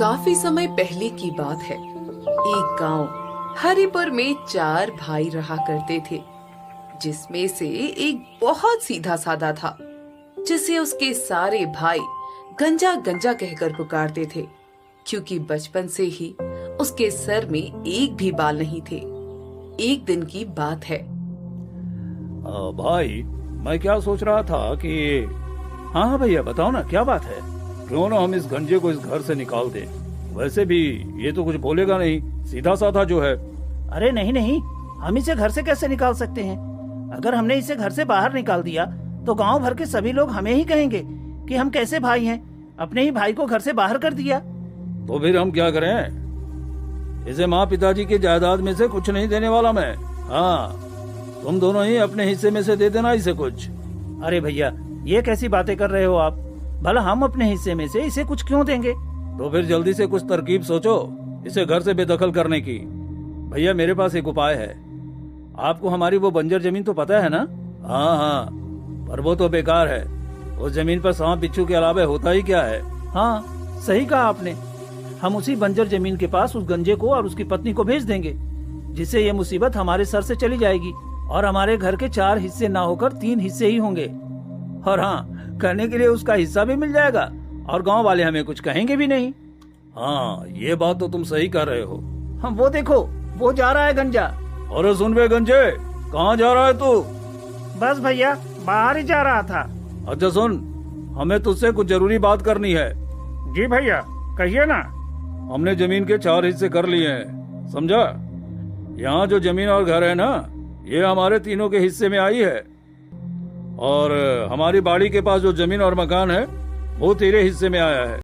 काफी समय पहले की बात है। एक गांव हरिपुर में 4 भाई रहा करते थे, जिसमें से एक बहुत सीधा साधा था, जिसे उसके सारे भाई गंजा गंजा कहकर पुकारते थे, क्योंकि बचपन से ही उसके सर में एक भी बाल नहीं थे। एक दिन की बात है। भाई, मैं क्या सोच रहा था कि हाँ भैया, बताओ ना क्या बात है। क्यों ना हम इस गंजे को इस घर से निकाल दें। वैसे भी ये तो कुछ बोलेगा नहीं, सीधा साधा जो है। अरे नहीं नहीं, हम इसे घर से कैसे निकाल सकते हैं? अगर हमने इसे घर से बाहर निकाल दिया तो गांव भर के सभी लोग हमें ही कहेंगे कि हम कैसे भाई हैं, अपने ही भाई को घर से बाहर कर दिया। तो फिर हम क्या करें? इसे माँ पिताजी की जायदाद में से कुछ नहीं देने वाला मैं। हाँ, तुम दोनों ही अपने हिस्से में से दे देना इसे कुछ। अरे भैया, ये कैसी बातें कर रहे हो आप? भला हम अपने हिस्से में से इसे कुछ क्यों देंगे? तो फिर जल्दी से कुछ तरकीब सोचो इसे घर से बेदखल करने की। भैया, मेरे पास एक उपाय है। आपको हमारी वो बंजर जमीन तो पता है ना? हाँ हाँ, पर वो तो बेकार है। उस जमीन पर सांप बिच्छू के अलावा होता ही क्या है। हाँ, सही कहा आपने। हम उसी बंजर जमीन के पास उस गंजे को और उसकी पत्नी को भेज देंगे, जिससे ये मुसीबत हमारे सर से चली जाएगी और हमारे घर के 4 हिस्से ना होकर 3 हिस्से ही होंगे। और हाँ, करने के लिए उसका हिस्सा भी मिल जाएगा और गांव वाले हमें कुछ कहेंगे भी नहीं। हाँ, ये बात तो तुम सही कर रहे हो। हम वो देखो, वो जा रहा है गंजा। अरे सुन बे गंजे, कहाँ जा रहा है तू? बस भैया, बाहर ही जा रहा था। अच्छा सुन, हमें तुझसे कुछ जरूरी बात करनी है। जी भैया, कहिए ना। हमने जमीन के 4 हिस्से कर लिए हैं, समझा? यहाँ जो जमीन और घर है ना, ये हमारे तीनों के हिस्से में आई है। और हमारी बाड़ी के पास जो जमीन और मकान है, वो तेरे हिस्से में आया है।